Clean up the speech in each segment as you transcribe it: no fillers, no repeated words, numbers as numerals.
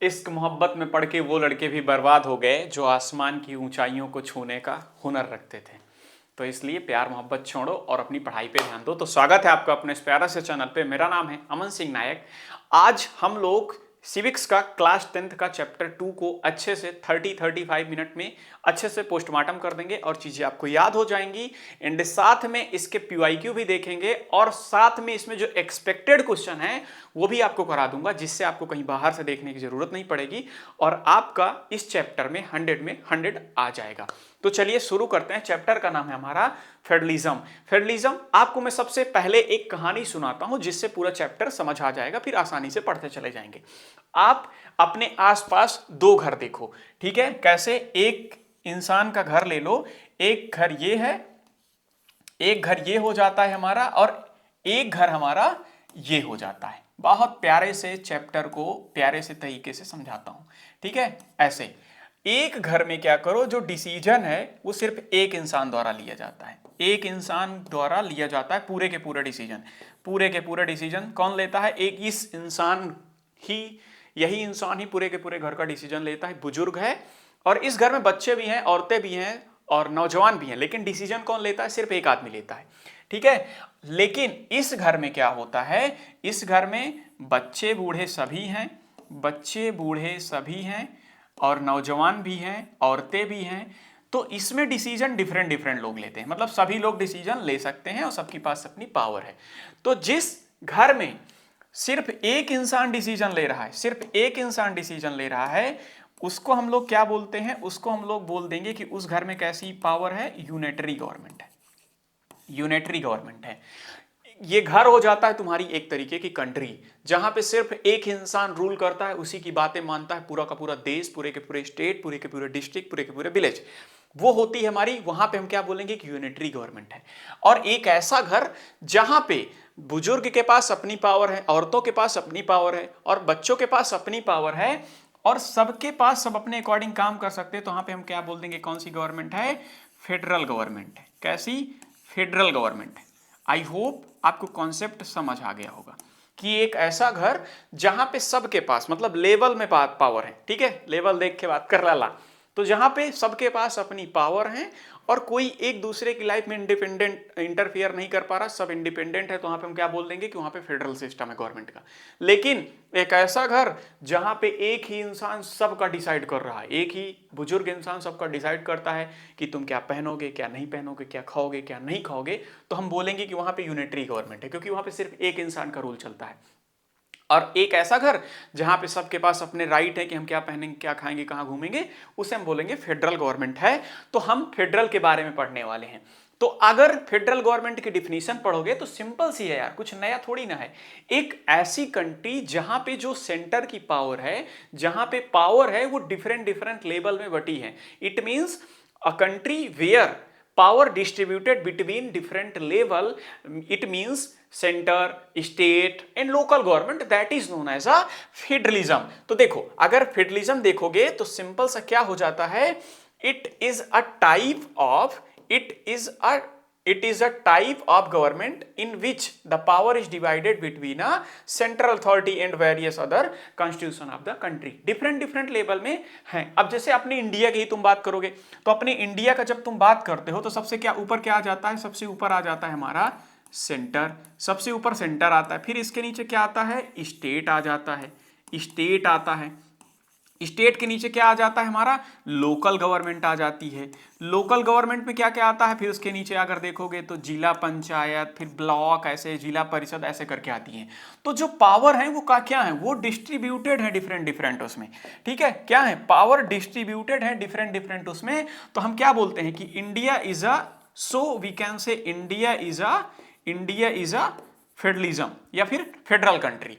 इश्क मोहब्बत में पड़ के वो लड़के भी बर्बाद हो गए जो आसमान की ऊंचाइयों को छूने का हुनर रखते थे। तो इसलिए प्यार मोहब्बत छोड़ो और अपनी पढ़ाई पे ध्यान दो। तो स्वागत है आपका अपने इस प्यारा से चैनल पे। मेरा नाम है अमन सिंह नायक। आज हम लोग सिविक्स का क्लास 10th का चैप्टर 2 को अच्छे से 30-35 मिनट में अच्छे से पोस्टमार्टम कर देंगे और चीज़ें आपको याद हो जाएंगी। एंड साथ में इसके PYQ भी देखेंगे और साथ में इसमें जो एक्सपेक्टेड क्वेश्चन है वो भी आपको करा दूंगा, जिससे आपको कहीं बाहर से देखने की जरूरत नहीं पड़ेगी और आपका इस चैप्टर में 100 में 100 आ जाएगा। तो चलिए शुरू करते हैं। चैप्टर का नाम है हमारा फेडरलिज्म। फेडरलिज्म आपको मैं सबसे पहले एक कहानी सुनाता हूं जिससे पूरा चैप्टर समझ आ जाएगा, फिर आसानी से पढ़ते चले जाएंगे। आप अपने आसपास दो घर देखो, ठीक है? कैसे? एक इंसान का घर ले लो, एक घर ये है, एक घर ये हो जाता है हमारा और एक घर हमारा ये हो जाता है। बहुत प्यारे से चैप्टर को प्यारे से तरीके से समझाता हूं, ठीक है? ऐसे एक घर में क्या करो, जो डिसीजन है वो सिर्फ एक इंसान द्वारा लिया जाता है। एक इंसान द्वारा लिया जाता है पूरे के पूरे डिसीजन। पूरे के पूरे डिसीजन कौन लेता है? एक इस इंसान ही, यही इंसान ही पूरे के पूरे घर का डिसीजन लेता है। बुजुर्ग है और इस घर में बच्चे भी हैं, औरतें भी हैं और नौजवान भी हैं, लेकिन डिसीजन कौन लेता है? सिर्फ एक आदमी लेता है, ठीक है? लेकिन इस घर में क्या होता है? इस घर में बच्चे बूढ़े सभी हैं, बच्चे बूढ़े सभी हैं और नौजवान भी हैं, औरतें भी हैं। तो इसमें डिसीजन डिफरेंट डिफरेंट लोग लेते हैं, मतलब सभी लोग डिसीजन ले सकते हैं और सबके पास अपनी पावर है। तो जिस घर में सिर्फ एक इंसान डिसीजन ले रहा है, सिर्फ एक इंसान डिसीजन ले रहा है, उसको हम लोग क्या बोलते हैं? उसको हम लोग बोल देंगे कि उस घर में कैसी पावर है? यूनिटरी गवर्नमेंट है। यूनिटरी गवर्नमेंट है। ये घर हो जाता है तुम्हारी एक तरीके की कंट्री, जहां पे सिर्फ एक इंसान रूल करता है, उसी की बातें मानता है पूरा का पूरा देश, पूरे के पूरे स्टेट, पूरे के पूरे डिस्ट्रिक्ट, पूरे के पूरे विलेज। वो होती है हमारी, वहां पे हम क्या बोलेंगे कि यूनिटरी गवर्नमेंट है। और एक ऐसा घर जहां पे बुजुर्ग के पास अपनी पावर है, औरतों के पास अपनी पावर है और बच्चों के पास अपनी पावर है और सबके पास सब अपने अकॉर्डिंग काम कर सकते हैं, तो वहां पे हम क्या बोल देंगे? कौन सी गवर्नमेंट है? फेडरल गवर्नमेंट है। कैसी? फेडरल गवर्नमेंट है। आई होप आपको कॉन्सेप्ट समझ आ गया होगा कि एक ऐसा घर जहां पे सबके पास, मतलब लेवल में पावर है, ठीक है? लेवल देख के बात कर लाला। तो जहां पे सबके पास अपनी पावर है और कोई एक दूसरे की लाइफ में इंडिपेंडेंट इंटरफियर नहीं कर पा रहा, सब इंडिपेंडेंट है, तो वहां पे हम क्या बोल देंगे कि वहां पे फेडरल सिस्टम है गवर्नमेंट का। लेकिन एक ऐसा घर जहां पे एक ही इंसान सबका डिसाइड कर रहा है, एक ही बुजुर्ग इंसान सबका डिसाइड करता है कि तुम क्या पहनोगे, क्या नहीं पहनोगे, क्या खाओगे, क्या नहीं खाओगे, तो हम बोलेंगे कि वहां पे यूनिटरी गवर्नमेंट है, क्योंकि वहां पे सिर्फ एक इंसान का रूल चलता है। और एक ऐसा घर जहां पे सबके पास अपने राइट है कि हम क्या पहनेंगे, क्या खाएंगे, कहां घूमेंगे, उसे हम बोलेंगे फेडरल गवर्नमेंट है। तो हम फेडरल के बारे में पढ़ने वाले हैं। तो अगर फेडरल गवर्नमेंट की डिफिनीशन पढ़ोगे तो सिंपल सी है यार, कुछ नया थोड़ी ना है। एक ऐसी कंट्री जहां पे जो सेंटर की पावर है, जहां पे पावर है वो डिफरेंट डिफरेंट लेवल में बटी है। It means a country where power distributed between different level, it means center, state and local government, that is known as a federalism। तो देखो, अगर फेडरलिज्म देखोगे तो सिंपल सा क्या हो जाता है? it is a type of government in which the power is divided between a central authority and various other constitution of the country। Different different level में हैं। अब जैसे अपने इंडिया की ही तुम बात करोगे तो अपने इंडिया का जब तुम बात करते हो तो सबसे क्या ऊपर क्या आ जाता है? सबसे ऊपर आ जाता है हमारा सेंटर। सबसे ऊपर सेंटर आता है, फिर इसके नीचे क्या आता है? स्टेट आ जाता है, स्टेट आता है। स्टेट के नीचे क्या आ जाता है हमारा? लोकल गवर्नमेंट आ जाती है। लोकल गवर्नमेंट में क्या क्या आता है? फिर उसके नीचे अगर देखोगे तो जिला पंचायत, फिर ब्लॉक, ऐसे जिला परिषद ऐसे करके आती हैं। तो जो पावर है वो क्या है? वो डिस्ट्रीब्यूटेड है डिफरेंट डिफरेंट उसमें, ठीक है? क्या है? पावर डिस्ट्रीब्यूटेड है डिफरेंट डिफरेंट उसमें। तो हम क्या बोलते हैं कि India is a, so we can say India is a federalism या फिर फेडरल कंट्री।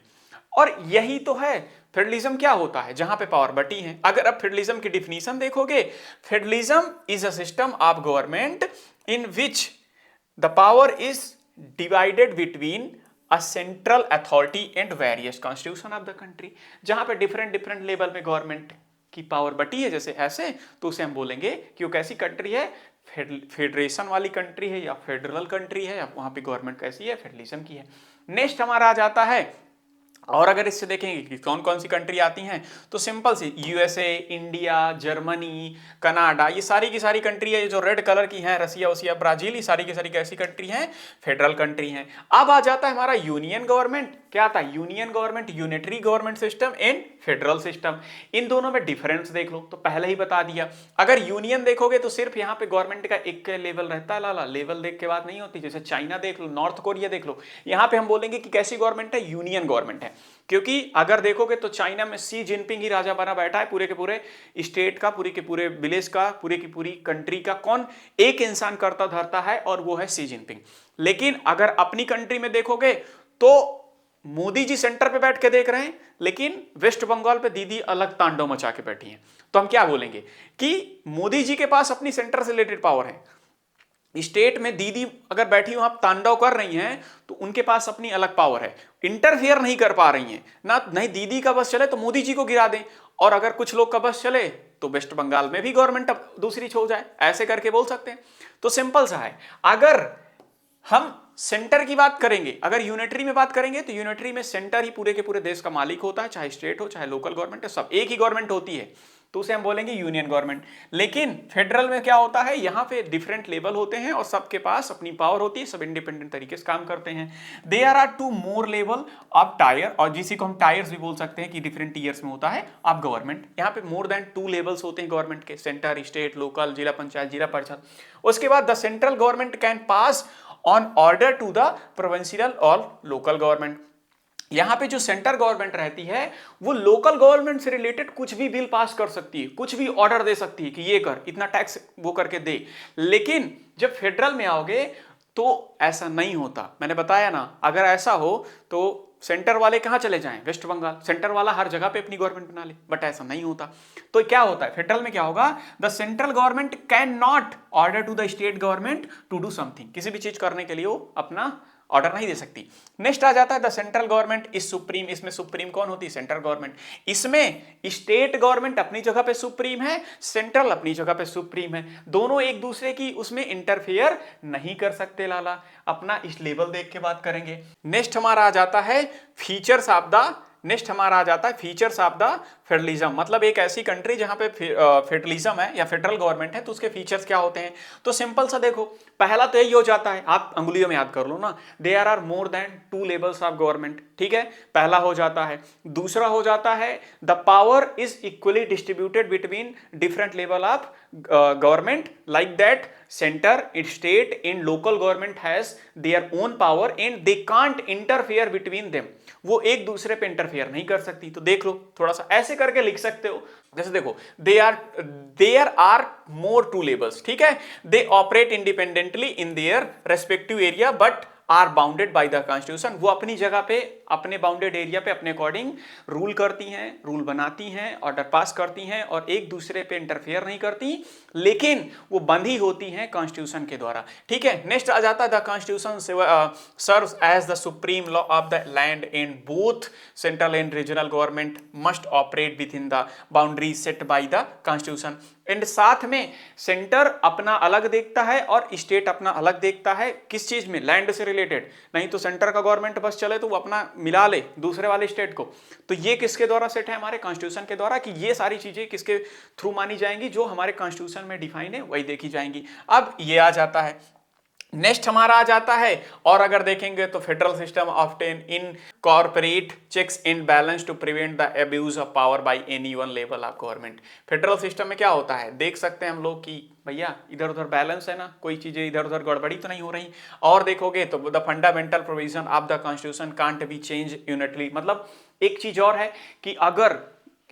और यही तो है फेडरलिज्म। क्या होता है? जहां पे पावर बटी है। अगर आप फेडरलिज्म की डिफिनीशन देखोगे, federalism is a system of government in which the power is divided between a central authority and various constitution of the country. जहां पे डिफरेंट डिफरेंट लेवल में गवर्नमेंट की पावर बटी है, जैसे ऐसे, तो उसे हम बोलेंगे कि वो कैसी कंट्री है? फेडरेशन वाली कंट्री है या फेडरल कंट्री है, या वहां पे गवर्नमेंट कैसी है? फेडरलिज्म की है। नेक्स्ट हमारा आ जाता है और अगर इससे देखेंगे कि कौन कौन सी कंट्री आती हैं, तो सिंपल सी यूएसए, इंडिया, जर्मनी, कनाडा, ये सारी की सारी कंट्री है जो रेड कलर की हैं, रसिया वसिया, ब्राजील, ये सारी की सारी कैसी कंट्री हैं, फेडरल कंट्री हैं। अब आ जाता है हमारा यूनियन गवर्नमेंट। क्या आता है? Union government, unitary government system and federal system. इन दोनों में डिफरेंस देख लो, तो पहले ही बता दिया। अगर यूनियन देखोगे तो सिर्फ यहाँ पे गवर्नमेंट का एक लेवल रहता है, लाला लेवल देख के बात नहीं होती। जैसे चाइना देख लो, नॉर्थ कोरिया देख लो, यहाँ पे हम बोलेंगे कि कैसी गवर्नमेंट है, यूनियन गवर्नमेंट है। क्योंकि अगर देखोगे तो चाइना में सी जिनपिंग ही राजा बना बैठा है, पूरे के पूरे स्टेट का, पूरे के पूरे विलेज का, पूरे की पूरी कंट्री का कौन एक इंसान करता धरता है, और वो है सी जिनपिंग। लेकिन अगर अपनी कंट्री में देखोगे तो मोदी जी सेंटर पे बैठ के देख रहे हैं, लेकिन वेस्ट बंगाल पे दीदी अलग तांडव मचा के बैठी हैं। तो हम क्या बोलेंगे कि मोदी जी के पास अपनी सेंटर से रिलेटेड पावर है, स्टेट में दीदी अगर बैठी वहां तांडव कर रही हैं तो उनके पास अपनी अलग पावर है, इंटरफेयर नहीं कर पा रही हैं ना। नहीं दीदी का बस चले तो मोदी जी को गिरा दें, और अगर कुछ लोग का बस चले तो वेस्ट बंगाल में भी गवर्नमेंट दूसरी हो जाए, ऐसे करके बोल सकते हैं। तो सिंपल सा है। अगर हम सेंटर की बात करेंगे, अगर यूनिटरी में बात करेंगे तो यूनिटरी में सेंटर ही पूरे के पूरे देश का मालिक होता है, चाहे स्टेट हो चाहे लोकल गवर्नमेंट है, सब एक ही गवर्नमेंट होती है, तो उसे हम बोलेंगे यूनियन गवर्नमेंट। लेकिन फेडरल में क्या होता है, यहां पे डिफरेंट लेवल होते हैं और सबके पास अपनी पावर होती है, सब इंडिपेंडेंट तरीके से काम करते हैं। There are two more level of tier, और जिसी को हम टायर्स भी बोल सकते हैं कि डिफरेंट ईयर्स में होता है आप गवर्नमेंट। यहाँ पे मोर देन 2 लेवल्स होते हैं गवर्नमेंट के, सेंटर, स्टेट, लोकल, जिला पंचायत, जिला परिषद। उसके बाद the central government can pass on order to the provincial और लोकल गवर्नमेंट। यहां पे जो सेंटर गवर्नमेंट रहती है वो लोकल गवर्नमेंट से रिलेटेड कुछ भी बिल पास कर सकती है, कुछ भी ऑर्डर दे सकती है कि ये कर, इतना टैक्स वो करके दे। लेकिन जब फेडरल में आओगे तो ऐसा नहीं होता। मैंने बताया ना, अगर ऐसा हो तो सेंटर वाले कहां चले जाएं, वेस्ट बंगाल, सेंटर वाला हर जगह पे अपनी गवर्नमेंट बना ले, बट ऐसा नहीं होता। तो क्या होता है फेडरल में, क्या होगा, the central government can not order to the state government to do something, किसी भी चीज करने के लिए वो अपना ऑर्डर नहीं दे सकती। नेक्स्ट आ जाता है the central government is supreme. इसमें सुप्रीम कौन होती है, सेंट्रल गवर्नमेंट। इसमें स्टेट गवर्नमेंट अपनी जगह पे सुप्रीम है, सेंट्रल अपनी जगह पे सुप्रीम है, दोनों एक दूसरे की उसमें इंटरफेयर नहीं कर सकते, लाला अपना इस लेवल देख के बात करेंगे। नेक्स्ट हमारा आ जाता है फीचर्स ऑफ द, नेक्स्ट हमारा आ जाता है फीचर्स ऑफ द फेडरलिज्म। मतलब एक ऐसी कंट्री जहां पे फेडरलिज्म है या फेडरल गवर्नमेंट है तो उसके फीचर्स क्या होते हैं। तो सिंपल सा देखो, पहला तो यही हो जाता है, आप अंगुलियों में याद कर लो ना, there are more than 2 levels of government, ठीक है, पहला हो जाता है। दूसरा हो जाता है the power is equally distributed between different level of government, like that centre, state and local government has their own power and they can't interfere between them, वो एक दूसरे पे इंटरफेयर नहीं कर सकती। तो देख लो, थोड़ा सा ऐसे करके लिख सकते हो, जैसे देखो देयर आर मोर 2 लेवल्स, ठीक है, they operate independently in their respective area but are bounded by the constitution. वो अपनी जगह पे, अपने बाउंडेड एरिया पे अपने अकॉर्डिंग रूल करती हैं, रूल बनाती हैं, ऑर्डर पास करती हैं और एक दूसरे पे इंटरफेयर नहीं करती, लेकिन वो बंधी होती हैं कॉन्स्टिट्यूशन के द्वारा, ठीक है। नेक्स्ट आ जाता है the constitution serves as the supreme law of the land and both central and regional government must operate within the boundary set by the constitution. And साथ में सेंटर अपना अलग देखता है और स्टेट अपना अलग देखता है, किस चीज में, लैंड से रिलेटेड। नहीं तो सेंटर का गवर्नमेंट बस चले तो वो अपना मिला ले दूसरे वाले स्टेट को। तो ये किसके द्वारा सेट है, हमारे कॉन्स्टिट्यूशन के द्वारा, कि ये सारी चीजें किसके थ्रू मानी जाएंगी, जो हमारे कॉन्स्टिट्यूशन में डिफाइन है वही देखी जाएंगी। अब ये आ जाता है, नेक्स्ट हमारा आ जाता है, और अगर देखेंगे तो federal system often in corporate checks and balance to prevent the abuse of power by any one level of government. Federal system में क्या होता है, देख सकते हैं हम लोग कि भैया इधर उधर बैलेंस है ना, कोई चीजें इधर उधर गड़बड़ी तो नहीं हो रही। और देखोगे तो the fundamental provision of the constitution can't be change unitedly. मतलब एक चीज और है कि अगर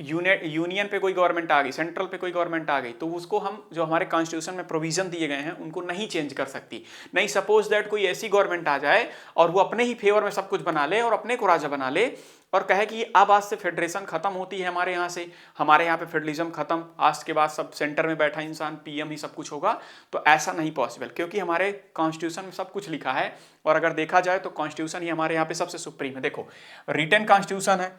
यूनियन पे कोई गवर्नमेंट आ गई, सेंट्रल पे कोई गवर्नमेंट आ गई, तो उसको हम जो हमारे कॉन्स्टिट्यूशन में प्रोविजन दिए गए हैं उनको नहीं चेंज कर सकती। नहीं, सपोज दैट कोई ऐसी गवर्नमेंट आ जाए और वो अपने ही फेवर में सब कुछ बना ले और अपने को राजा बना ले और कहे कि अब आज से फेडरेशन खत्म होती है हमारे यहाँ से, हमारे यहाँ पे फेडरलिज्म खत्म, आज के बाद सब सेंटर में बैठा इंसान पीएम ही सब कुछ होगा, तो ऐसा नहीं पॉसिबल, क्योंकि हमारे कॉन्स्टिट्यूशन में सब कुछ लिखा है। और अगर देखा जाए तो कॉन्स्टिट्यूशन ही हमारे यहाँ पे सबसे सुप्रीम है। देखो, रिटन कॉन्स्टिट्यूशन है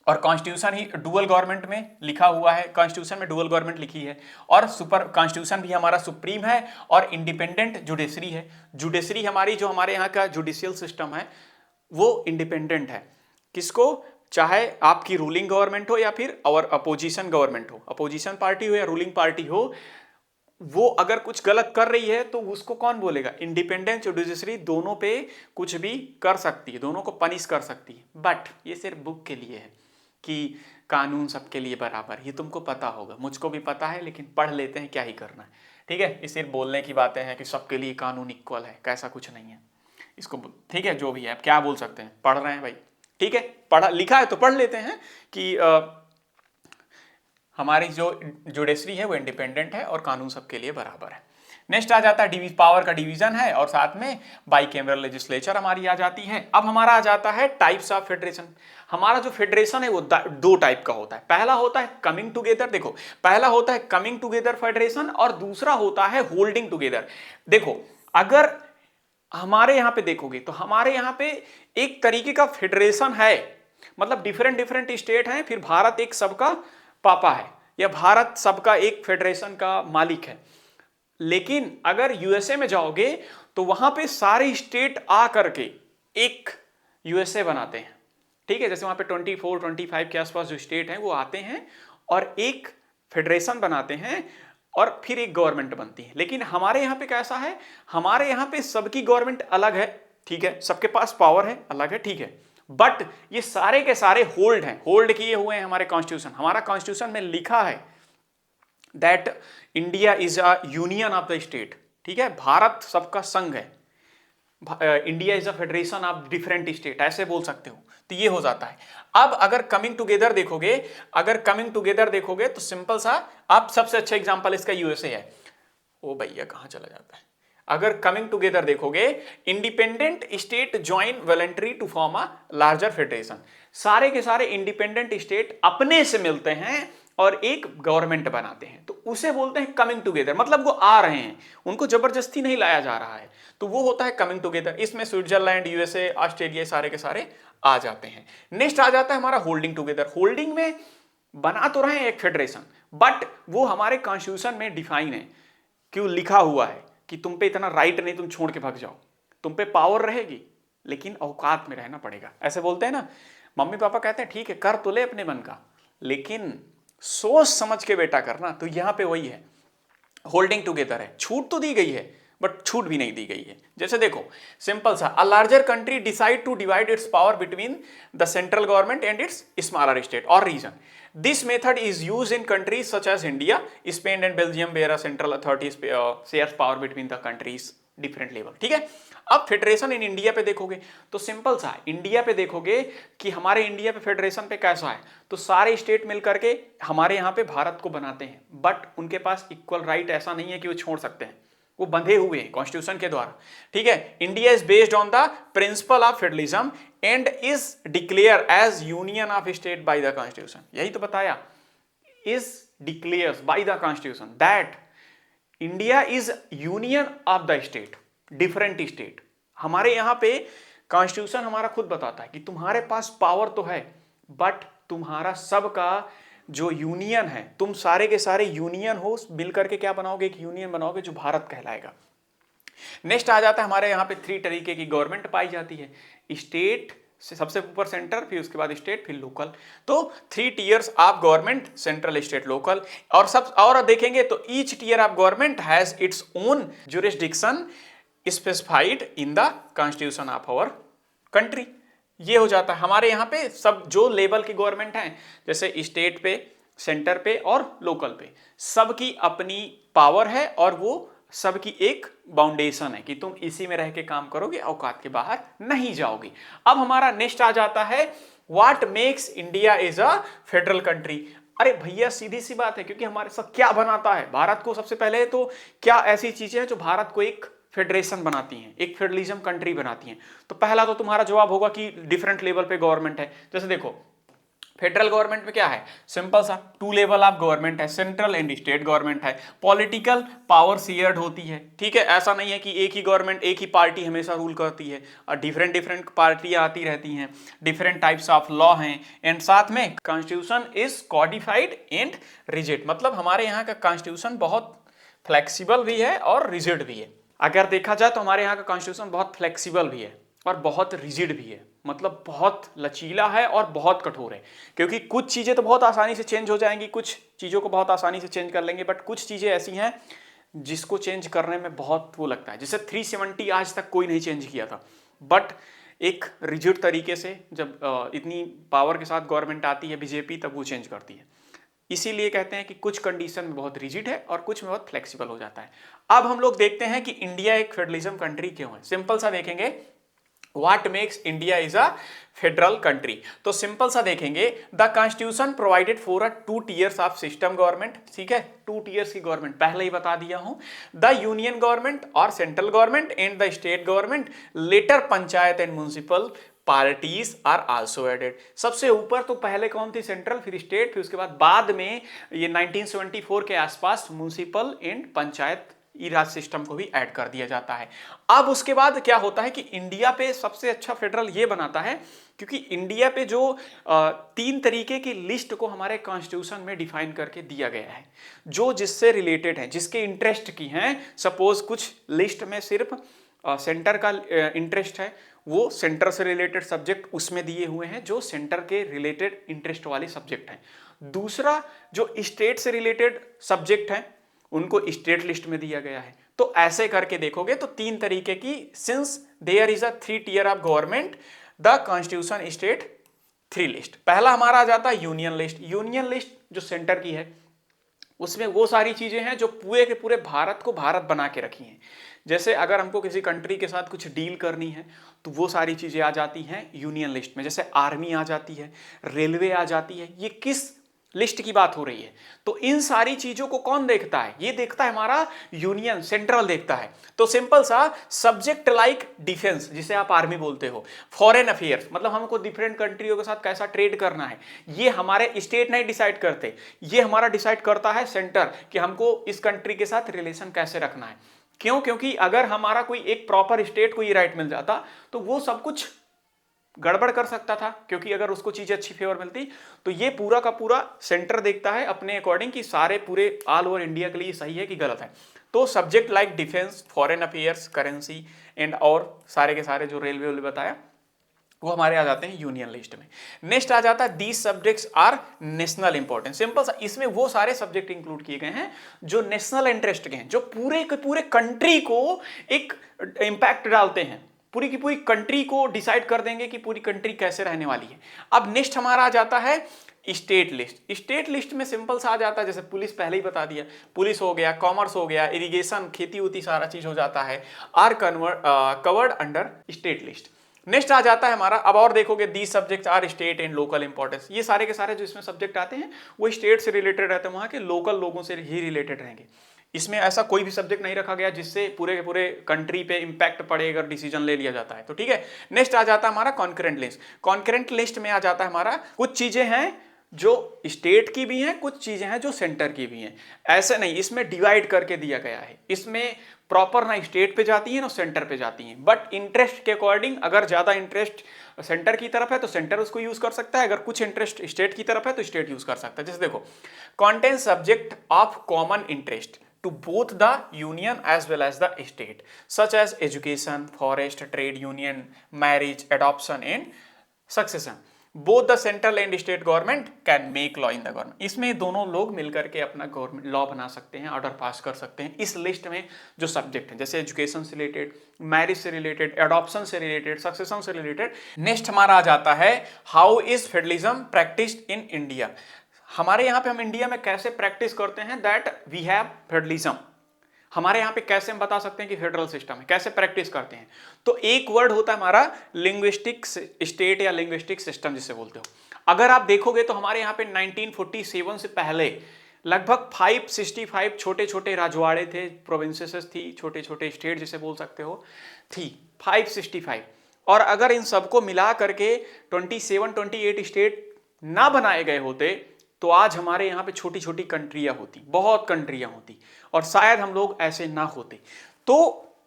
और कॉन्स्टिट्यूशन ही डुअल गवर्नमेंट में लिखा हुआ है, कॉन्स्टिट्यूशन में डुअल गवर्नमेंट लिखी है, और सुपर कॉन्स्टिट्यूशन भी हमारा सुप्रीम है और इंडिपेंडेंट जुडिशरी है। जुडिशरी हमारी, जो हमारे यहाँ का जुडिशियल सिस्टम है वो इंडिपेंडेंट है। किसको, चाहे आपकी रूलिंग गवर्नमेंट हो या फिर और अपोजिशन गवर्नमेंट हो, अपोजिशन पार्टी हो या रूलिंग पार्टी हो, वो अगर कुछ गलत कर रही है तो उसको कौन बोलेगा, इंडिपेंडेंट जुडिशरी दोनों पे कुछ भी कर सकती है, दोनों को पनिश कर सकती है। बट ये सिर्फ बुक के लिए है कि कानून सबके लिए बराबर, ये तुमको पता होगा, मुझको भी पता है, लेकिन पढ़ लेते हैं, क्या ही करना है, ठीक है। ये सिर्फ बोलने की बातें हैं कि सबके लिए कानून इक्वल है, कैसा कुछ नहीं है इसको, ठीक है। जो भी है, आप क्या बोल सकते हैं, पढ़ रहे हैं भाई, ठीक है, पढ़ा लिखा है तो पढ़ लेते हैं कि हमारी जो जुडिशरी है वो इंडिपेंडेंट है और कानून सबके लिए बराबर है। नेक्स्ट आ जाता है पावर का डिवीजन है और साथ में बाइकैमरल लेजिस्लेचर हमारी आ जाती है। अब हमारा आ जाता है टाइप्स ऑफ फेडरेशन। हमारा जो फेडरेशन है वो दो टाइप का होता है। पहला होता है कमिंग टुगेदर, देखो पहला होता है कमिंग टुगेदर फेडरेशन और दूसरा होता है होल्डिंग टुगेदर। देखो अगर हमारे यहां पे देखोगे तो हमारे यहां पे एक तरीके का फेडरेशन है, मतलब डिफरेंट डिफरेंट स्टेट हैं, फिर भारत एक सबका पापा है या भारत सबका एक फेडरेशन का मालिक है। लेकिन अगर यूएसए में जाओगे तो वहां पे सारे स्टेट आ करके एक यूएसए बनाते हैं, ठीक है। जैसे वहां पे 24 25 के आसपास जो स्टेट हैं वो आते हैं और एक फेडरेशन बनाते हैं और फिर एक गवर्नमेंट बनती है। लेकिन हमारे यहाँ पे कैसा है, हमारे यहाँ पे सबकी गवर्नमेंट अलग है, ठीक है, सबके पास पावर है, अलग है, ठीक है, बट ये सारे के सारे होल्ड हैं, होल्ड किए हुए हैं हमारे कॉन्स्टिट्यूशन। हमारा कॉन्स्टिट्यूशन में लिखा है that India is a union of the state, ठीक है, भारत सबका संघ है, India is a federation of different state, ऐसे बोल सकते हो, तो ये हो जाता है। अब अगर कमिंग टुगेदर देखोगे, अगर कमिंग टुगेदर देखोगे तो सिंपल सा, आप सबसे अच्छा एग्जांपल इसका यूएसए है। ओ भैया कहां चला जाता है। अगर कमिंग टुगेदर देखोगे, independent state join voluntary to form a larger federation. सारे के सारे इंडिपेंडेंट स्टेट अपने से मिलते हैं और एक गवर्नमेंट बनाते हैं, तो उसे बोलते हैं कमिंग टुगेदर, मतलब वो आ रहे हैं, उनको जबरदस्ती नहीं लाया जा रहा है, तो वो होता है कमिंग टुगेदर। इसमें स्विट्जरलैंड, यूएसए, ऑस्ट्रेलिया सारे के सारे आ जाते हैं। नेक्स्ट आ जाता है हमारा होल्डिंग टुगेदर। होल्डिंग में बना तो रहे हैं एक फेडरेशन, बट वो हमारे कॉन्स्टिट्यूशन में डिफाइन है, क्यों लिखा हुआ है कि तुम पे इतना राइट नहीं, तुम छोड़ के भाग जाओ, तुम पे पावर रहेगी लेकिन औकात में रहना पड़ेगा, ऐसे बोलते हैं ना। मम्मी पापा कहते हैं ठीक है कर तो ले अपने मन का, लेकिन सोच समझ के बेटा करना। तो यहां पे वही है, होल्डिंग टुगेदर है, छूट तो दी गई है बट छूट भी नहीं दी गई है। जैसे देखो सिंपल सा, a larger country decide to divide its power between the central government and its smaller state और region. This method is used in countries such as India, Spain and Belgium where a central authority shares power between the countries different level, ठीक है। अब federation in India पे देखोगे तो simple सा है, India पे देखोगे कि हमारे इंडिया पे फेडरेशन पे कैसा है, तो सारे स्टेट मिलकर के हमारे यहाँ पे भारत को बनाते हैं, बट उनके पास इक्वल राइट ऐसा नहीं है कि वो छोड़ सकते हैं, वो बंधे हुए हैं कॉन्स्टिट्यूशन के द्वारा, ठीक है। India is based on the principle of federalism and is declare as union of state by the constitution. यही तो बताया, is declares by the constitution that India is union of the state, different state. हमारे यहां पे constitution हमारा खुद बताता है कि तुम्हारे पास पावर तो है, बट तुम्हारा सबका जो यूनियन है, तुम सारे के सारे यूनियन हो, मिलकर के क्या बनाओगे, एक यूनियन बनाओगे जो भारत कहलाएगा। नेक्स्ट आ जाता है हमारे यहाँ पे 3 तरीके की गवर्नमेंट पाई जाती है, स्टेट से सबसे ऊपर सेंटर, फिर उसके बाद स्टेट, फिर लोकल। तो 3 tiers of government, central, state, local. और देखेंगे तो each tier of government has its own jurisdiction specified in the constitution of our country. ये हो जाता है हमारे यहाँ पे सब जो लेवल की गवर्नमेंट है, जैसे स्टेट पे, सेंटर पे और लोकल पे, सबकी अपनी पावर है और वो सबकी एक बाउंडेशन है कि तुम इसी में रह के काम करोगे, औकात के बाहर नहीं जाओगे। अब हमारा नेक्स्ट आ जाता है what makes India is a federal country. अरे भैया सीधी सी बात है, क्योंकि हमारे साथ क्या बनाता है भारत को, सबसे पहले तो क्या ऐसी चीजें हैं जो भारत को एक फेडरेशन बनाती हैं, एक फेडरलिज्म कंट्री बनाती हैं। तो पहला तो तुम्हारा जवाब होगा कि डिफरेंट लेवल पे गवर्नमेंट है। जैसे देखो फेडरल गवर्नमेंट में क्या है, सिंपल सा 2 लेवल ऑफ गवर्नमेंट है, सेंट्रल एंड स्टेट गवर्नमेंट है, पॉलिटिकल पावर शेयर्ड होती है, ठीक है। ऐसा नहीं है कि एक ही गवर्नमेंट, एक ही पार्टी हमेशा रूल करती है, और डिफरेंट डिफरेंट पार्टियां आती रहती हैं, डिफरेंट टाइप्स ऑफ लॉ हैं, एंड साथ में कॉन्स्टिट्यूशन इज कॉडिफाइड एंड रिजिड, मतलब हमारे यहाँ का कॉन्स्टिट्यूशन बहुत फ्लेक्सिबल भी है और रिजिड भी है। अगर देखा जाए तो हमारे यहाँ का कॉन्स्टिट्यूशन बहुत फ्लेक्सिबल भी है और बहुत रिजिड भी है, मतलब बहुत लचीला है और बहुत कठोर है। क्योंकि कुछ चीज़ें तो बहुत आसानी से चेंज हो जाएंगी, कुछ चीज़ों को बहुत आसानी से चेंज कर लेंगे, बट कुछ चीज़ें ऐसी हैं जिसको चेंज करने में बहुत वो लगता है। जैसे 370 आज तक कोई नहीं चेंज किया था, बट एक रिजिड तरीके से जब इतनी पावर के साथ गवर्नमेंट आती है बीजेपी, तब वो चेंज करती है। इसीलिए कहते हैं कि कुछ कंडीशन में बहुत रिजिड है और कुछ में बहुत फ्लेक्सिबल हो जाता है। अब हम लोग देखते हैं कि इंडिया एक फेडरलिज्म कंट्री क्यों है। सिंपल सा देखेंगे, what makes India is a federal country. तो सिंपल सा देखेंगे, the constitution provided for a 2 tiers of system government. ठीक है, 2 tiers की गवर्नमेंट पहले ही बता दिया हूं, द यूनियन गवर्नमेंट और central government and the state government. Later panchayat and municipal parties are also added. सबसे ऊपर तो पहले कौन थी, सेंट्रल, फिर स्टेट, फिर उसके बाद में ये 1974 के आसपास municipal and panchayat E Raj system को भी ऐड कर दिया जाता है। अब उसके बाद क्या होता है कि इंडिया पे सबसे अच्छा फेडरल ये बनाता है क्योंकि इंडिया पे जो 3 तरीके की लिस्ट को हमारे कॉन्स्टिट्यूशन में डिफाइन करके दिया गया है, जो जिससे रिलेटेड है, जिसके इंटरेस्ट की हैं। सपोज कुछ लिस्ट में सिर्फ सेंटर का इंटरेस्ट है, वो सेंटर से रिलेटेड सब्जेक्ट उसमें दिए हुए हैं, जो सेंटर के रिलेटेड इंटरेस्ट वाले सब्जेक्ट हैं। दूसरा, जो स्टेट से रिलेटेड सब्जेक्ट हैं, उनको स्टेट लिस्ट में दिया गया है। तो ऐसे करके देखोगे तो 3 तरीके की, since there is a 3 tier of government, the constitution state 3 list. पहला हमारा आ जाता है यूनियन लिस्ट। यूनियन लिस्ट जो सेंटर की है, उसमें वो सारी चीजें हैं जो पूरे के पूरे भारत को भारत बना के रखी हैं। जैसे अगर हमको किसी कंट्री के साथ कुछ डील करनी है तो वो सारी चीजें आ जाती हैं यूनियन लिस्ट में। जैसे आर्मी आ जाती है, रेलवे आ जाती है। ये किस लिस्ट की बात हो रही है? तो इन सारी चीजों को कौन देखता है? ये देखता है हमारा यूनियन, सेंट्रल देखता है। तो सिंपल सा, सब्जेक्ट लाइक डिफेंस, जिसे आप आर्मी बोलते हो, फॉरेन अफेयर्स, मतलब हमको डिफरेंट कंट्रियों के साथ कैसा ट्रेड करना है, ये हमारे स्टेट नहीं डिसाइड करते, ये हमारा डिसाइड करता है सेंटर, कि हमको इस कंट्री के साथ रिलेशन कैसे रखना है। क्यों? क्योंकि अगर हमारा कोई एक प्रॉपर स्टेट को ये राइट मिल जाता तो वो सब कुछ गड़बड़ कर सकता था, क्योंकि अगर उसको चीजें अच्छी फेवर मिलती। तो ये पूरा का पूरा सेंटर देखता है अपने अकॉर्डिंग कि सारे पूरे ऑल ओवर इंडिया के लिए सही है कि गलत है। तो subject like defence, foreign affairs, currency and और सारे के सारे जो रेलवे वाले बताया, वो हमारे आ जाते हैं यूनियन लिस्ट में। नेक्स्ट आ जाता है these subjects are national importance. Simple सा, इसमें वो सारे सब्जेक्ट इंक्लूड किए गए हैं जो नेशनल इंटरेस्ट के हैं, जो पूरे के पूरे कंट्री को एक इंपैक्ट डालते हैं, पूरी की पूरी कंट्री को डिसाइड कर देंगे कि पूरी कंट्री कैसे रहने वाली है। अब नेक्स्ट हमारा आ जाता है स्टेट लिस्ट। स्टेट लिस्ट में सिंपल सा आ जाता है, जैसे पुलिस पहले ही बता दिया, पुलिस हो गया, कॉमर्स हो गया, इरिगेशन, खेती उती सारा चीज हो जाता है, are covered under state list. Next आ जाता है हमारा, अब और देखोगे, these subjects are state and local importance. ये सारे के सारे जो इसमें सब्जेक्ट आते हैं वो स्टेट से रिलेटेड रहते हैं, वहां के लोकल लोगों से ही रिलेटेड रहेंगे। इसमें ऐसा कोई भी सब्जेक्ट नहीं रखा गया जिससे पूरे के पूरे कंट्री पे इंपैक्ट पड़े अगर डिसीजन ले लिया जाता है तो। ठीक है, नेक्स्ट आ जाता है हमारा कॉन्करेंट लिस्ट। कॉन्करेंट लिस्ट में आ जाता है हमारा, कुछ चीजें हैं जो स्टेट की भी हैं, कुछ चीजें हैं जो सेंटर की भी हैं। ऐसे नहीं, इसमें डिवाइड करके दिया गया है। इसमें प्रॉपर ना स्टेट पे जाती है ना सेंटर पे जाती हैं, बट इंटरेस्ट के अकॉर्डिंग, अगर ज्यादा इंटरेस्ट सेंटर की तरफ है तो सेंटर उसको यूज कर सकता है, अगर कुछ इंटरेस्ट स्टेट की तरफ है तो स्टेट यूज कर सकता है। जैसे देखो, content subject of common interest to both the union as well as the state, such as education, forest, trade union, marriage, adoption and succession. Both the central and state government can make law in the government. इसमें दोनों लोग मिलकर के अपना government law बना सकते हैं, order pass कर सकते हैं इस लिस्ट में जो सब्जेक्ट है, जैसे एजुकेशन से रिलेटेड, मैरिज से रिलेटेड, एडॉप्शन से रिलेटेड, सक्सेशन से रिलेटेड। नेक्स्ट हमारा आ जाता है, how is federalism practised in India. हमारे यहाँ पे हम इंडिया में कैसे प्रैक्टिस करते हैं, दैट वी हैव फेडरलिज्म। हमारे यहाँ पे कैसे हम बता सकते हैं कि फेडरल सिस्टम है, कैसे प्रैक्टिस करते हैं? तो एक वर्ड होता है हमारा लिंग्विस्टिक स्टेट या लिंग्विस्टिक सिस्टम जिसे बोलते हो। अगर आप देखोगे तो हमारे यहाँ पे 1947 से पहले लगभग 565 छोटे छोटे राजवाड़े थे, प्रोविंसेस थी, छोटे छोटे स्टेट जिसे बोल सकते हो, थी 565। और अगर इन सबको मिला करके 27-28 स्टेट ना बनाए गए होते तो आज हमारे यहाँ पे छोटी छोटी कंट्रियां होती, बहुत कंट्रियां होती, और शायद हम लोग ऐसे ना होते। तो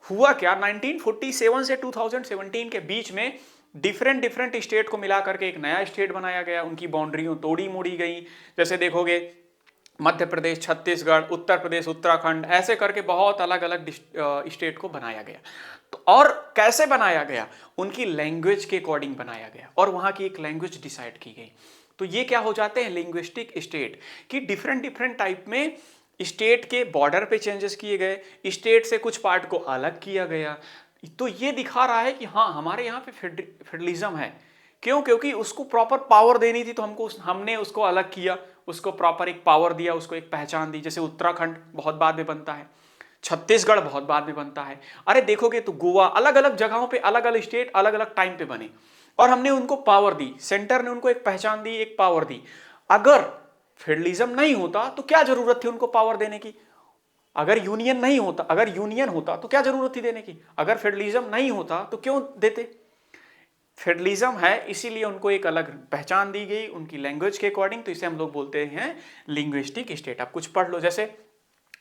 हुआ क्या, 1947 से 2017 के बीच में डिफरेंट स्टेट को मिला करके एक नया स्टेट बनाया गया, उनकी बाउंड्रियों तोड़ी मोड़ी गई। जैसे देखोगे मध्य प्रदेश, छत्तीसगढ़, उत्तर प्रदेश, उत्तराखंड, ऐसे करके बहुत अलग अलग स्टेट को बनाया गया। तो और कैसे बनाया गया? उनकी लैंग्वेज के अकॉर्डिंग बनाया गया और वहां की एक लैंग्वेज डिसाइड की गई। तो ये क्या हो जाते हैं? लिंग्विस्टिक स्टेट, कि डिफरेंट डिफरेंट टाइप में स्टेट के बॉर्डर पे चेंजेस किए गए, स्टेट से कुछ पार्ट को अलग किया गया। तो ये दिखा रहा है कि हाँ, हमारे यहाँ पे फेडरलिज्म है। क्यों? क्योंकि उसको प्रॉपर पावर देनी थी, तो हमने उसको अलग किया, उसको प्रॉपर एक पावर दिया, उसको एक पहचान दी। जैसे उत्तराखंड बहुत बाद में बनता है, छत्तीसगढ़ बहुत बाद में बनता है। अरे देखोगे तो गोवा, अलग अलग जगहों पे अलग अलग स्टेट अलग अलग टाइम पे बने और हमने उनको पावर दी, सेंटर ने उनको एक पहचान दी, एक पावर दी। अगर फेडरलिज्म नहीं होता तो क्या जरूरत थी उनको पावर देने की? अगर यूनियन नहीं होता, अगर यूनियन होता तो क्या जरूरत थी देने की? अगर फेडरलिज्म नहीं होता तो क्यों देते? फेडरलिज्म है, इसीलिए उनको एक अलग पहचान दी गई उनकी लैंग्वेज के अकॉर्डिंग। तो इसे हम लोग बोलते हैं लिंग्विस्टिक स्टेट। आप कुछ पढ़ लो, जैसे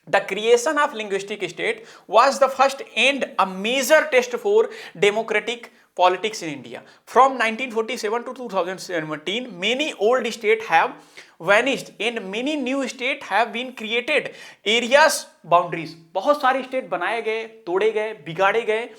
The creation of linguistic state was the first and a major test for democratic politics in India. From 1947 to 2017, many old states have vanished and many new states have been created. Areas boundaries, बहुत सारे state बनाए गए, तोड़े गए, बिगाड़े गए,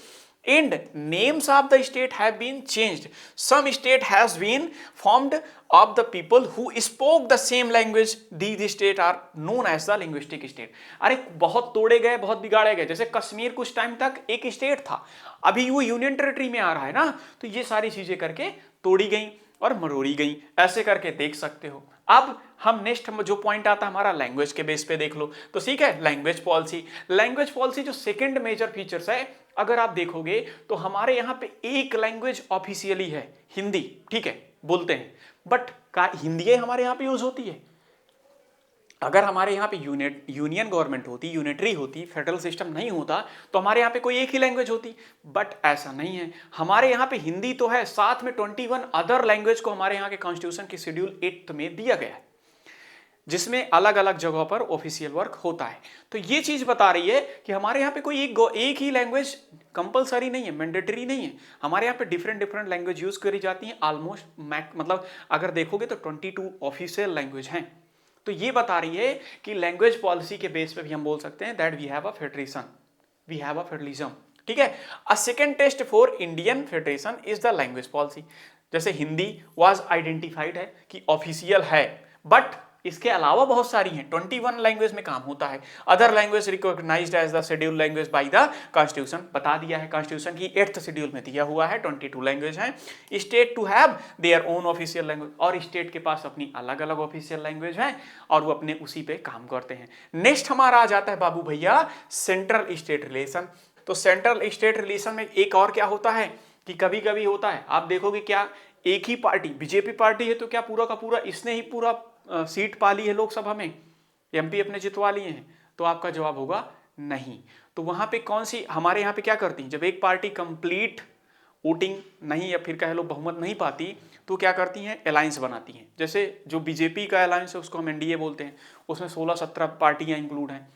and names of the state have been changed. Some state has been formed of the people who spoke the same language. These states are known as the linguistic state. अरे बहुत तोड़े गए, बहुत बिगाड़े गए। जैसे कश्मीर कुछ टाइम तक एक स्टेट था, अभी वो यूनियन टेरिटरी में आ रहा है ना, तो ये सारी चीजें करके तोड़ी गई और मरोड़ी गई, ऐसे करके देख सकते हो। अब हम नेक्स्ट जो पॉइंट आता है हमारा, लैंग्वेज के बेस पे देख लो। तो ठीक है, लैंग्वेज पॉलिसी। लैंग्वेज पॉलिसी जो सेकंड मेजर फीचर्स है, अगर आप देखोगे तो हमारे यहाँ पे एक लैंग्वेज ऑफिशियली है, हिंदी, ठीक है, बोलते हैं, बट हिंदी हमारे यहाँ पे यूज होती है। अगर हमारे यहाँ पे यूनियन गवर्नमेंट होती, यूनिटरी होती, फेडरल सिस्टम नहीं होता, तो हमारे यहाँ पे कोई एक ही लैंग्वेज होती, बट ऐसा नहीं है। हमारे यहाँ पे हिंदी तो है, साथ में 21 अदर लैंग्वेज को हमारे यहाँ के कॉन्स्टिट्यूशन के शेड्यूल 8 में दिया गया है, जिसमें अलग अलग जगहों पर ऑफिशियल वर्क होता है। तो ये चीज बता रही है कि हमारे यहाँ पे कोई एक ही लैंग्वेज कंपलसरी नहीं है, मैंडेटरी नहीं है। हमारे यहाँ पे डिफरेंट डिफरेंट लैंग्वेज यूज करी जाती हैं। ऑलमोस्ट मतलब अगर देखोगे तो 22 ऑफिशियल लैंग्वेज हैं। तो ये बता रही है कि लैंग्वेज पॉलिसी के बेस पे भी हम बोल सकते हैं that we have a federation, we have a federalism, ठीक है। A second test for Indian federation is the language policy. जैसे हिंदी वाज आइडेंटिफाइड है कि ऑफिशियल है, बट इसके अलावा बहुत सारी हैं, 21 लैंग्वेज में काम होता है। Other language recognised as the schedule language by the constitution, बता दिया है, कॉन्स्टिट्यूशन की 8th शेड्यूल में दिया हुआ है 22 लैंग्वेज हैं। State to have their own official language, और स्टेट के पास अपनी अलग अलग ऑफिशियल लैंग्वेज हैं और वो अपने उसी पे काम करते हैं। नेक्स्ट हमारा आ जाता है बाबू भैया सेंट्रल स्टेट रिलेशन। तो सेंट्रल स्टेट रिलेशन में एक और क्या होता है कि कभी कभी होता है, आप देखोगे क्या, एक ही पार्टी, बीजेपी पार्टी है तो क्या पूरा का पूरा इसने ही पूरा सीट पाली है लोकसभा में, एमपी अपने जितवा लिए हैं? तो आपका जवाब होगा नहीं। तो वहां पे कौन सी, हमारे यहाँ पे क्या करती है, जब एक पार्टी कंप्लीट वोटिंग नहीं या फिर कह लो बहुमत नहीं पाती, तो क्या करती हैं, अलायंस बनाती हैं। जैसे जो बीजेपी का अलायंस है उसको हम एनडीए बोलते हैं, उसमें 16-17 पार्टियां इंक्लूड हैं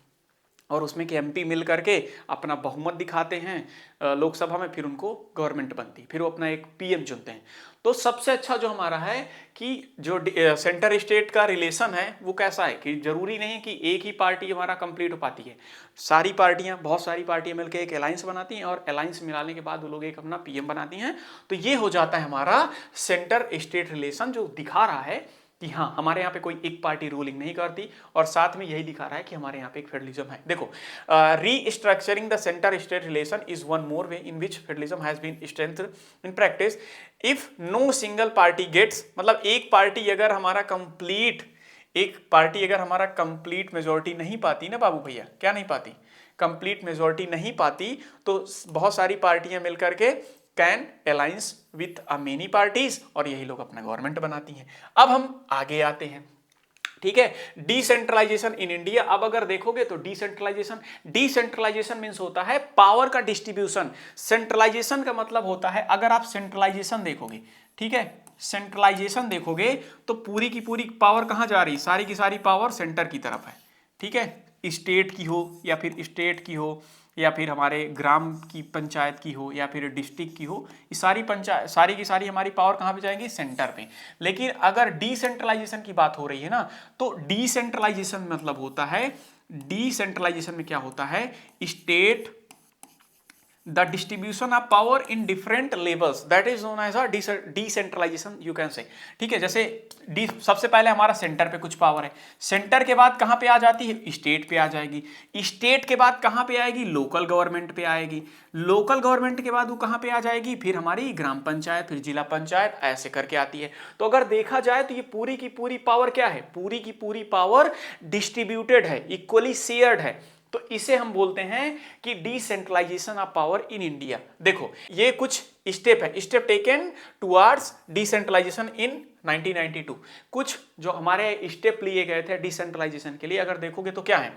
और उसमें के एमपी मिल करके अपना बहुमत दिखाते हैं लोकसभा में, फिर उनको गवर्नमेंट बनती, फिर वो अपना एक पीएम चुनते हैं। तो सबसे अच्छा जो हमारा है कि जो सेंटर स्टेट का रिलेशन है वो कैसा है कि जरूरी नहीं कि एक ही पार्टी हमारा कंप्लीट हो पाती है, सारी पार्टियां, बहुत सारी पार्टियां मिलकर एक अलायंस बनाती हैं और अलायंस मिलाने के बाद वो लोग एक अपना पीएम बनाती हैं। तो ये हो जाता है हमारा सेंटर स्टेट रिलेशन, जो दिखा रहा है कि हाँ हमारे यहाँ पे कोई एक पार्टी रूलिंग नहीं करती, और साथ में यही दिखा रहा है कि हमारे यहाँ पे एक फेडरलिज्म है। देखो, restructuring the centre state relation is one more way in which federalism has been strengthened in practice if no single party gets, मतलब एक पार्टी अगर हमारा कंप्लीट मेजोरिटी नहीं पाती ना बाबू भैया, क्या नहीं पाती, कंप्लीट मेजोरिटी नहीं पाती, तो बहुत सारी पार्टियां मिलकर के can alliance with a many parties, और यही लोग अपना गवर्नमेंट बनाती हैं। अब हम आगे आते हैं, ठीक है, डिसेंट्रलाइजेशन इन इंडिया। अब अगर देखोगे तो डिसेंट्रलाइजेशन मींस होता है पावर का डिस्ट्रीब्यूशन। सेंट्रलाइजेशन का मतलब होता है, अगर आप सेंट्रलाइजेशन देखोगे, ठीक है, सेंट्रलाइजेशन देखोगे तो पूरी की पूरी पावर कहां जा रही, सारी की सारी पावर सेंटर की तरफ है, ठीक है, स्टेट की हो या फिर स्टेट की हो या फिर हमारे ग्राम की पंचायत की हो या फिर डिस्ट्रिक्ट की हो, ये सारी पंचायत सारी की सारी हमारी पावर कहाँ पे जाएंगी? सेंटर पे। लेकिन अगर डिसेंट्रलाइजेशन की बात हो रही है ना, तो डिसेंट्रलाइजेशन मतलब होता है, डिसेंट्रलाइजेशन में क्या होता है? State the distribution of power in different levels, that is known as a decentralization you can say। ठीक है, जैसे सबसे पहले हमारा सेंटर पे कुछ पावर है, सेंटर के बाद कहां पे आ जाती है? स्टेट पे आ जाएगी, स्टेट के बाद कहां पे आएगी? लोकल गवर्नमेंट पे आएगी, लोकल गवर्नमेंट के बाद वो कहां पे आ जाएगी? फिर हमारी ग्राम पंचायत, फिर जिला पंचायत, ऐसे करके आती है। तो अगर देखा जाए तो ये पूरी की पूरी पावर क्या है? पूरी की पूरी पावर डिस्ट्रीब्यूटेड है, इक्वली शेयर्ड है। तो इसे हम बोलते हैं कि decentralisation of power in India. देखो ये कुछ स्टेप है, step taken towards decentralisation in 1992। कुछ जो हमारे स्टेप लिए गए थे डिसेंट्रलाइजेशन के लिए, अगर देखोगे तो क्या है?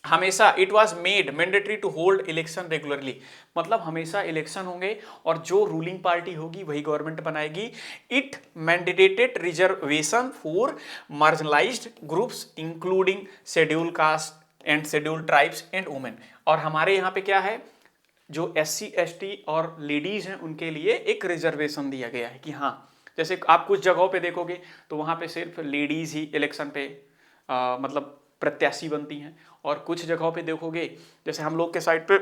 हमेशा it was made mandatory to hold election regularly, मतलब हमेशा इलेक्शन होंगे और जो रूलिंग पार्टी होगी वही गवर्नमेंट बनाएगी। It mandated reservation for marginalised groups including schedule caste and schedule tribes and women. और हमारे यहाँ पे क्या है? जो SC ST और लेडीज हैं उनके लिए एक रिजर्वेशन दिया गया है कि हाँ, जैसे आप कुछ जगहों पे देखोगे तो वहाँ पे सिर्फ लेडीज ही इलेक्शन पे मतलब प्रत्याशी बनती हैं, और कुछ जगहों पे देखोगे जैसे हम लोग के साइड पे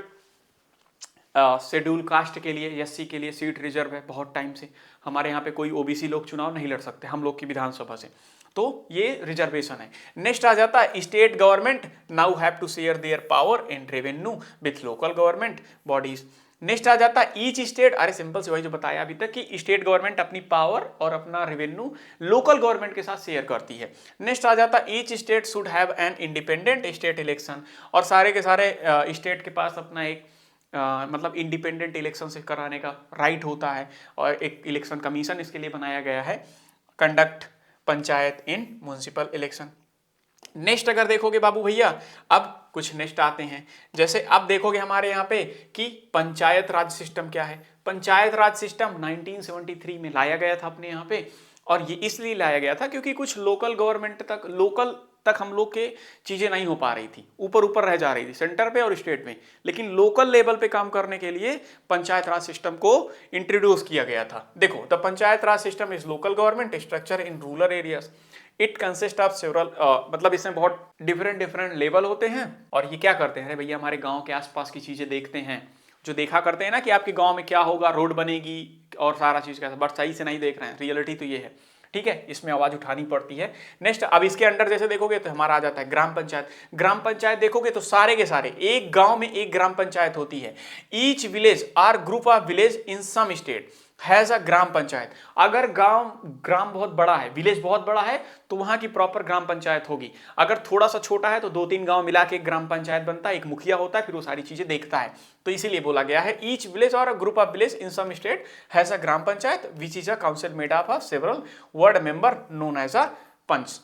शेड्यूल कास्ट के लिए, SC के लिए सीट रिजर्व है बहुत टाइम से। हमारे यहाँ पे कोई OBC लोग चुनाव नहीं लड़ सकते हम लोग की विधानसभा से, तो ये रिजर्वेशन है। नेक्स्ट आ जाता है state government now have to share their power and revenue with local government bodies. Next आ जाता है ईच स्टेट, अरे सिंपल से वही जो बताया अभी तक कि स्टेट गवर्नमेंट अपनी पावर और अपना रेवेन्यू लोकल गवर्नमेंट के साथ शेयर करती है। नेक्स्ट आ जाता है each state should have an independent state election, और सारे के सारे स्टेट के पास अपना एक मतलब इंडिपेंडेंट इलेक्शन से कराने का राइट होता है, और एक इलेक्शन कमीशन इसके लिए बनाया गया है, कंडक्ट पंचायत इन म्युनिसिपल इलेक्शन। नेक्स्ट अगर देखोगे बाबू भैया, अब कुछ नेक्स्ट आते हैं, जैसे अब देखोगे हमारे यहाँ पे कि पंचायत राज सिस्टम क्या है। पंचायत राज सिस्टम 1973 में लाया गया था अपने यहाँ पे, और ये इसलिए लाया गया था क्योंकि कुछ लोकल गवर्नमेंट तक हम लोग के चीजें नहीं हो पा रही थी, ऊपर ऊपर रह जा रही थी सेंटर पे और स्टेट में, लेकिन लोकल लेवल पे काम करने के लिए पंचायत राज सिस्टम को इंट्रोड्यूस किया गया था। देखो the panchayat raj system is local government structure in rural areas, it consist of several, मतलब इसमें बहुत डिफरेंट लेवल होते हैं, और ये क्या करते हैं? अरे भैया हमारे गांव के आसपास की चीजें देखते हैं, जो देखा करते हैं ना कि आपके गांव में क्या होगा, रोड बनेगी और सारा चीज कैसा, बट सही से नहीं देख रहे हैं, रियलिटी तो ये है। ठीक है, इसमें आवाज उठानी पड़ती है। नेक्स्ट अब इसके अंडर जैसे देखोगे तो हमारा आ जाता है ग्राम पंचायत। ग्राम पंचायत देखोगे तो सारे के सारे एक गांव में एक ग्राम पंचायत होती है। Each village are group of village in some state has a gram panchayat. अगर ग्राम बहुत बड़ा है, विलेज बहुत बड़ा है, तो वहां की प्रॉपर ग्राम पंचायत होगी। अगर थोड़ा सा छोटा है तो 2-3 गांव मिला के एक ग्राम पंचायत बनता है, एक मुखिया होता है, फिर वो सारी चीजें देखता है। तो इसीलिए बोला गया है ईच विलेज और a group of village in some state has a gram panchayat which is a council made up of several ward member known as a panch.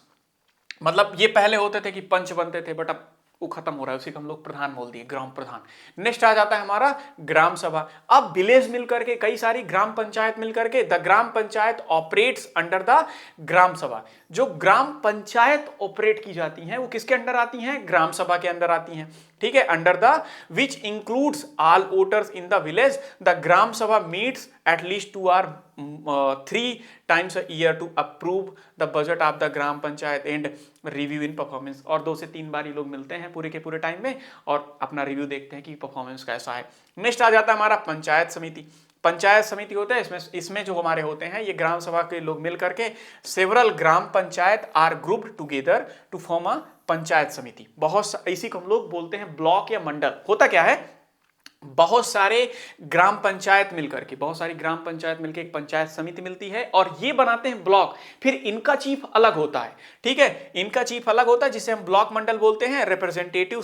मतलब ये पहले होते थे कि पंच बनते थे, बट अब वो खत्म हो रहा है, उसी को हम लोग प्रधान बोल दिए, ग्राम प्रधान। नेक्स्ट आ जाता है हमारा ग्राम सभा। अब विलेज मिलकर के कई सारी ग्राम पंचायत मिलकर के the gram panchayat operates under the gram sabha. जो ग्राम पंचायत ऑपरेट की जाती हैं वो किसके अंडर आती हैं? ग्राम सभा के अंदर आती हैं। ठीक है, under the which includes all voters in the village. The gram sabha meets at least 2 or 3 times a year to approve the budget of the gram panchayat and review in performance। और 2 से 3 बार ये लोग मिलते हैं पूरे के पूरे टाइम में और अपना रिव्यू देखते हैं कि परफॉर्मेंस कैसा है। नेक्स्ट आ जाता है हमारा पंचायत समिति। पंचायत समिति होता है, इसमें जो हमारे होते हैं ये ग्राम सभा के लोग मिल करके several gram panchayat are group together to form a panchayat samiti. बहुत इसी को हम लोग बोलते हैं ब्लॉक या मंडल। होता क्या है, बहुत सारे ग्राम पंचायत मिलकर के, बहुत सारी ग्राम पंचायत मिलकर एक पंचायत समिति मिलती है और ये बनाते हैं ब्लॉक। फिर इनका चीफ अलग होता है। ठीक है, इनका चीफ अलग होता है जिसे हम ब्लॉक मंडल बोलते हैं। Representative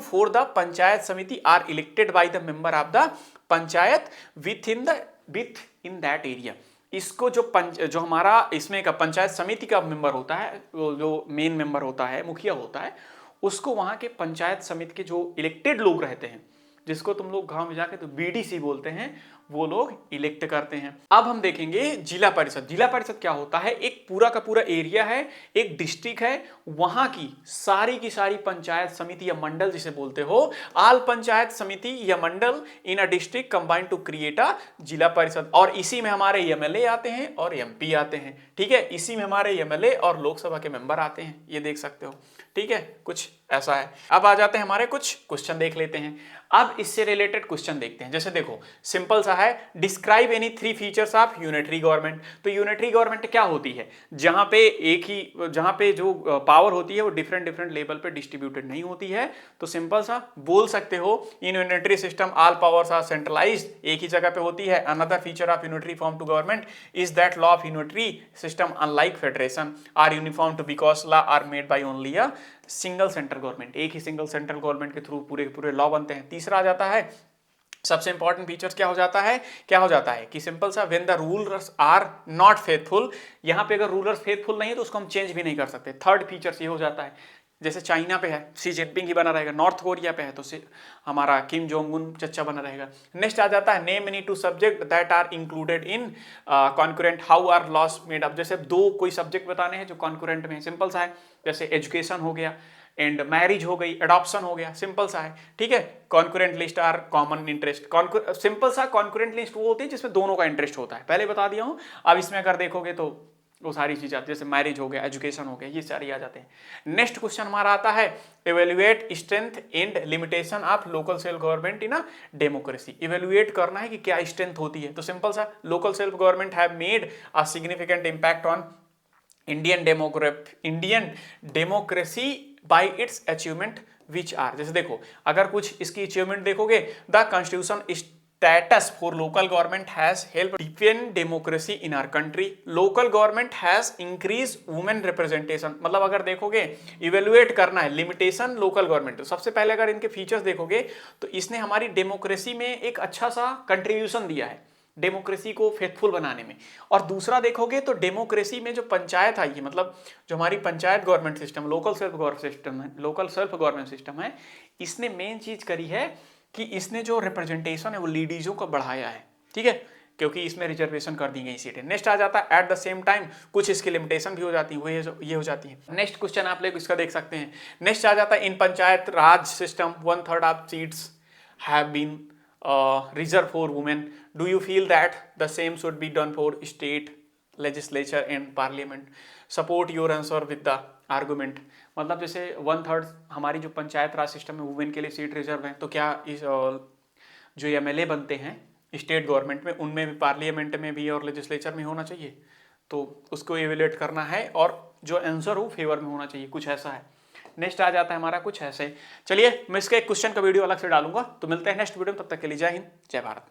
for the panchayat samiti are elected by the member of the panchayat within that area. इसको जो हमारा इसमें का पंचायत समिति का मेंबर होता है, जो मेन मेंबर होता है, मुखिया होता है, उसको वहां के पंचायत समिति के जो इलेक्टेड लोग रहते हैं, जिसको तुम लोग गांव में जाके तो BDC बोलते हैं, वो लोग इलेक्ट करते हैं। अब हम देखेंगे जिला परिषद। जिला परिषद क्या होता है? एक पूरा का पूरा एरिया है, एक डिस्ट्रिक्ट है, वहां की सारी पंचायत समिति या मंडल जिसे बोलते हो, आल पंचायत समिति या mandal in a district combine to create a zila parishad. और इसी में हमारे एमएलए आते हैं और एमपी आते हैं, ठीक है, इसी में हमारे एमएलए और लोकसभा के मेंबर आते हैं, ये देख सकते हो, ठीक है, कुछ ऐसा है। अब आ जाते हैं हमारे कुछ क्वेश्चन देख लेते हैं। अब इससे रिलेटेड क्वेश्चन देखते हैं। जैसे देखो सिंपल सा है, describe any 3 features of unitary government. तो यूनिटरी गवर्नमेंट क्या होती है? जहां पे जो पावर होती है वो डिफरेंट लेवल पे डिस्ट्रीब्यूटेड नहीं होती है। तो सिंपल सा बोल सकते हो, in unitary system all powers are centralised, एक ही जगह पे होती है। Another feature of unitary form to government is that law of unitary system unlike federation are uniform to because law are made by only a single central government, एक ही single central government के through पूरे law बनते हैं। तीसरा आ जाता है, सबसे इंपॉर्टेंट फीचर्स क्या हो जाता है कि सिंपल सा when the rulers are not faithful, यहां पे अगर रूलर्स फेथफुल नहीं है तो उसको हम चेंज भी नहीं कर सकते। थर्ड फीचर्स ये हो जाता है, जैसे चाइना पे है सी जिनपिंग ही बना रहेगा, नॉर्थ कोरिया पे है तो हमारा किम जोंग उन चच्चा बना रहेगा। नेक्स्ट आ जाता है, name any 2 subject that are included in concurrent, how are laws made up. जैसे 2 कोई सब्जेक्ट बताने हैं जो कॉन्करेंट में, सिंपल सा है, जैसे एजुकेशन हो गया एंड मैरिज हो गई, एडॉप्शन हो गया, सिंपल सा है, ठीक है। Concurrent list are common interest, simple सा कॉन्करेंट लिस्ट वो होती है जिसमें दोनों का इंटरेस्ट होता है, पहले बता दिया हूं। अब इसमें अगर देखोगे तो वो सारी चीज आती है, जैसे मैरिज हो गया, एजुकेशन हो गया, ये सारी आ जाते हैं। नेक्स्ट क्वेश्चन हमारा आता है, evaluate strength and limitation of local self government in a democracy. Evaluate करना है कि क्या स्ट्रेंथ होती है। तो सिंपल सा, local self government have made a significant impact on Indian democracy by its achievement which are. जैसे देखो अगर कुछ इसकी अचीवमेंट देखोगे, the constitution status for local government has helped deepen democracy in our country. Local government has increased women representation. मतलब अगर देखोगे evaluate करना है लिमिटेशन लोकल गवर्नमेंट, तो सबसे पहले अगर इनके फीचर्स देखोगे तो इसने हमारी डेमोक्रेसी में एक अच्छा सा कंट्रीब्यूशन दिया है, डेमोक्रेसी को फेथफुल बनाने में। और दूसरा देखोगे तो डेमोक्रेसी में जो पंचायत आई है, मतलब जो हमारी panchayat government system, local self government system है, इसने मेन चीज करी है कि इसने जो रिप्रेजेंटेशन है वो लेडीजों का बढ़ाया है, ठीक है, क्योंकि इसमें रिजर्वेशन कर दी गई सीटें। नेक्स्ट आ जाता है, एट द सेम टाइम कुछ इसकी लिमिटेशन भी हो जाती है, वो ये हो जाती है। नेक्स्ट क्वेश्चन आप लोग इसका देख सकते हैं। नेक्स्ट आ जाता है, in panchayat raj system 1/3 of seats have been reserve for women, do you feel that the same should be done for state legislature and parliament, support your answer with the argument. मतलब जैसे 1/3 हमारी जो पंचायत राज सिस्टम में women के लिए seat reserve है, तो क्या इस जो एमएलए बनते हैं स्टेट गवर्नमेंट में, उनमें भी, पार्लियामेंट में भी और लेजिस्लेचर में होना चाहिए, तो उसको एवेल्युएट करना है और जो आंसर हो फेवर में होना चाहिए, कुछ ऐसा है। नेक्स्ट आ जाता है हमारा कुछ ऐसे। चलिए मैं इसका एक क्वेश्चन का वीडियो अलग से डालूंगा, तो मिलते हैं नेक्स्ट वीडियो में, तब तक के लिए जय हिंद जय भारत।